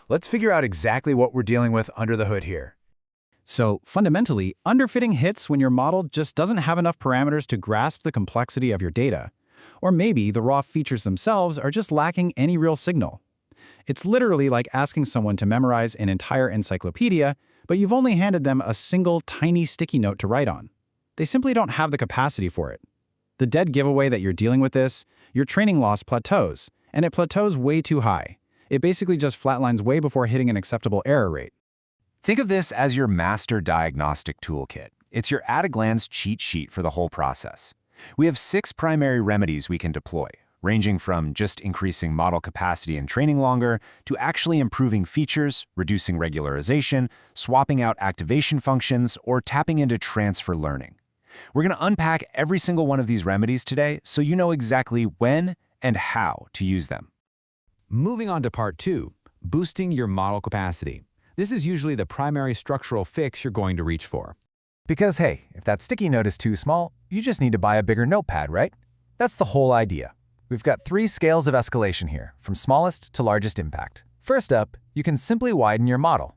Let's figure out exactly what we're dealing with under the hood here. So, fundamentally, underfitting hits when your model just doesn't have enough parameters to grasp the complexity of your data. Or maybe the raw features themselves are just lacking any real signal. It's literally like asking someone to memorize an entire encyclopedia, but you've only handed them a single tiny sticky note to write on. They simply don't have the capacity for it. The dead giveaway that you're dealing with this, your training loss plateaus, and it plateaus way too high. It basically just flatlines way before hitting an acceptable error rate. Think of this as your master diagnostic toolkit. It's your at-a-glance cheat sheet for the whole process. We have 6 primary remedies we can deploy, ranging from just increasing model capacity and training longer, to actually improving features, reducing regularization, swapping out activation functions, or tapping into transfer learning. We're going to unpack every single one of these remedies today so you know exactly when and how to use them. Moving on to part 2, boosting your model capacity. This is usually the primary structural fix you're going to reach for. Because hey, if that sticky note is too small, you just need to buy a bigger notepad, right? That's the whole idea. We've got 3 scales of escalation here, from smallest to largest impact. First up, you can simply widen your model.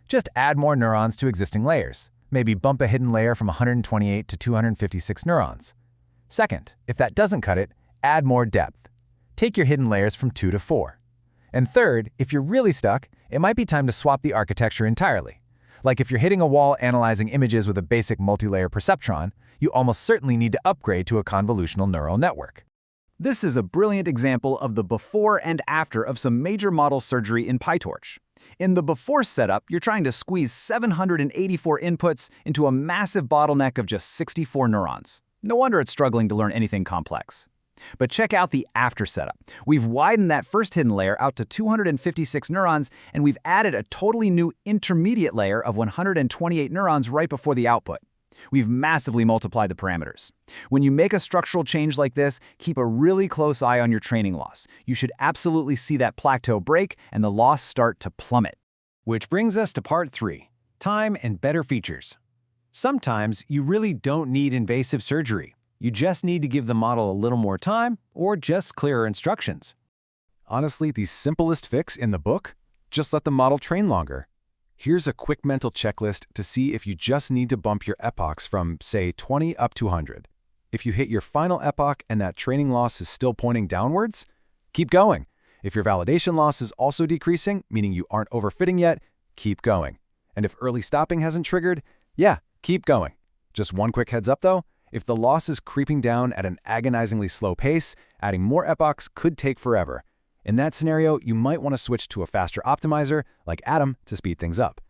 Just add more neurons to existing layers. Maybe bump a hidden layer from 128 to 256 neurons. Second, if that doesn't cut it, add more depth. Take your hidden layers from 2 to 4. And third, if you're really stuck, it might be time to swap the architecture entirely. Like if you're hitting a wall analyzing images with a basic multi-layer perceptron, you almost certainly need to upgrade to a convolutional neural network. This is a brilliant example of the before and after of some major model surgery in PyTorch. In the before setup, you're trying to squeeze 784 inputs into a massive bottleneck of just 64 neurons. No wonder it's struggling to learn anything complex. But check out the after setup. We've widened that first hidden layer out to 256 neurons, and we've added a totally new intermediate layer of 128 neurons right before the output. We've massively multiplied the parameters. When you make a structural change like this, keep a really close eye on your training loss. You should absolutely see that plateau break and the loss start to plummet. Which brings us to part 3, time and better features. Sometimes you really don't need invasive surgery. You just need to give the model a little more time or just clearer instructions. Honestly, the simplest fix in the book? Just let the model train longer. Here's a quick mental checklist to see if you just need to bump your epochs from, say, 20 up to 100. If you hit your final epoch and that training loss is still pointing downwards, keep going. If your validation loss is also decreasing, meaning you aren't overfitting yet, keep going. And if early stopping hasn't triggered, yeah, keep going. Just one quick heads up though, if the loss is creeping down at an agonizingly slow pace, adding more epochs could take forever. In that scenario, you might want to switch to a faster optimizer like Atom to speed things up.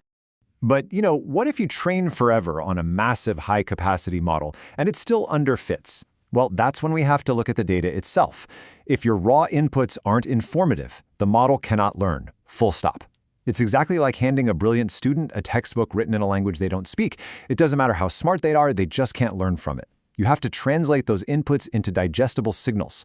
But, what if you train forever on a massive high-capacity model and it still underfits? Well, that's when we have to look at the data itself. If your raw inputs aren't informative, the model cannot learn, full stop. It's exactly like handing a brilliant student a textbook written in a language they don't speak. It doesn't matter how smart they are, they just can't learn from it. You have to translate those inputs into digestible signals.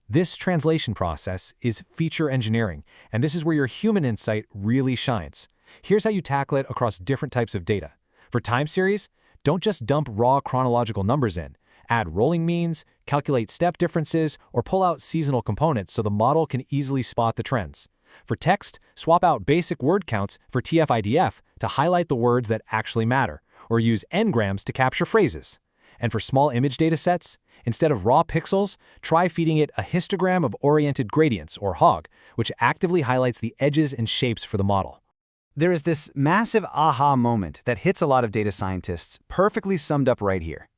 This translation process is feature engineering, and this is where your human insight really shines. Here's how you tackle it across different types of data. For time series, don't just dump raw chronological numbers in. Add rolling means, calculate step differences, or pull out seasonal components so the model can easily spot the trends. For text, swap out basic word counts for TF-IDF to highlight the words that actually matter, or use n-grams to capture phrases. And for small image datasets, instead of raw pixels, try feeding it a histogram of oriented gradients, or HOG, which actively highlights the edges and shapes for the model. There is this massive aha moment that hits a lot of data scientists, perfectly summed up right here.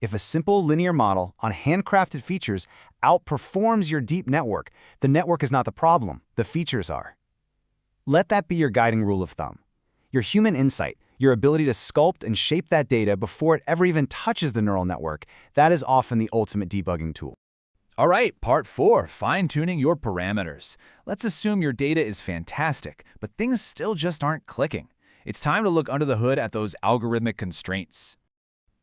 If a simple linear model on handcrafted features outperforms your deep network, the network is not the problem, the features are. Let that be your guiding rule of thumb. Your human insight, your ability to sculpt and shape that data before it ever even touches the neural network, that is often the ultimate debugging tool. All right, part 4, fine-tuning your parameters. Let's assume your data is fantastic, but things still just aren't clicking. It's time to look under the hood at those algorithmic constraints.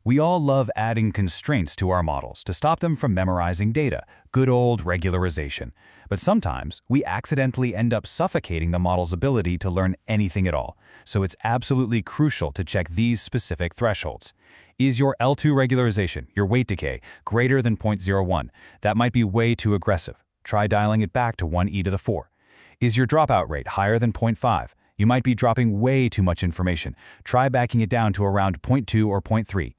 We all love adding constraints to our models to stop them from memorizing data, good old regularization. But sometimes we accidentally end up suffocating the model's ability to learn anything at all. So it's absolutely crucial to check these specific thresholds. Is your L2 regularization, your weight decay, greater than 0.01? That might be way too aggressive. Try dialing it back to 1e to the 4. Is your dropout rate higher than 0.5? You might be dropping way too much information. Try backing it down to around 0.2 or 0.3.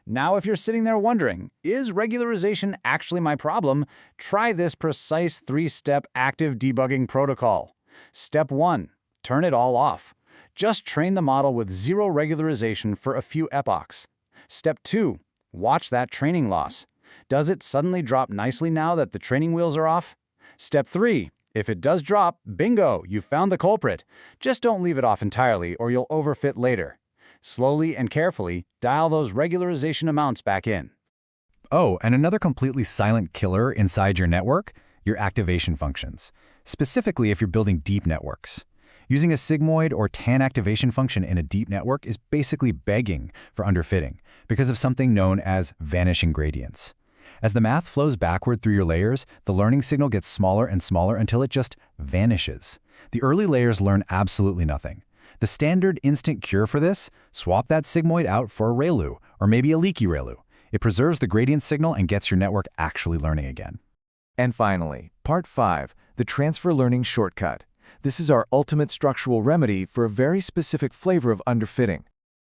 Now, if you're sitting there wondering, is regularization actually my problem? Try this precise 3-step active debugging protocol. Step 1. Turn it all off. Just train the model with zero regularization for a few epochs. Step 2. Watch that training loss. Does it suddenly drop nicely now that the training wheels are off? Step 3. If it does drop, bingo, you found the culprit. Just don't leave it off entirely or you'll overfit later. Slowly and carefully, dial those regularization amounts back in. Oh, and another completely silent killer inside your network? Your activation functions. Specifically if you're building deep networks. Using a sigmoid or tan activation function in a deep network is basically begging for underfitting because of something known as vanishing gradients. As the math flows backward through your layers, the learning signal gets smaller and smaller until it just vanishes. The early layers learn absolutely nothing. The standard instant cure for this? Swap that sigmoid out for a ReLU, or maybe a leaky ReLU. It preserves the gradient signal and gets your network actually learning again. And finally, Part 5, the transfer learning shortcut. This is our ultimate structural remedy for a very specific flavor of underfitting.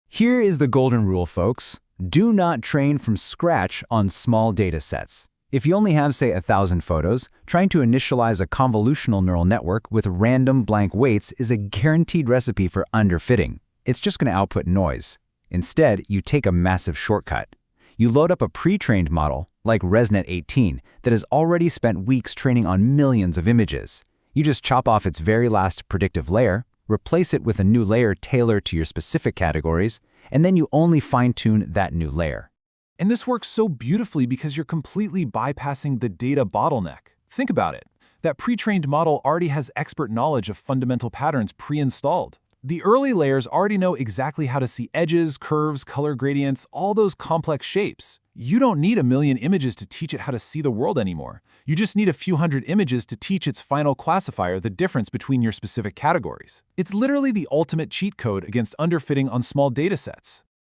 Here is the golden rule, folks. Do not train from scratch on small data sets. If you only have, say, 1,000 photos, trying to initialize a convolutional neural network with random blank weights is a guaranteed recipe for underfitting. It's just going to output noise. Instead, you take a massive shortcut. You load up a pre-trained model, like ResNet 18, that has already spent weeks training on millions of images. You just chop off its very last predictive layer, replace it with a new layer tailored to your specific categories, and then you only fine-tune that new layer. And this works so beautifully because you're completely bypassing the data bottleneck. Think about it. That pre-trained model already has expert knowledge of fundamental patterns pre-installed. The early layers already know exactly how to see edges, curves, color gradients, all those complex shapes. You don't need a million images to teach it how to see the world anymore. You just need a few hundred images to teach its final classifier the difference between your specific categories. It's literally the ultimate cheat code against underfitting on small datasets.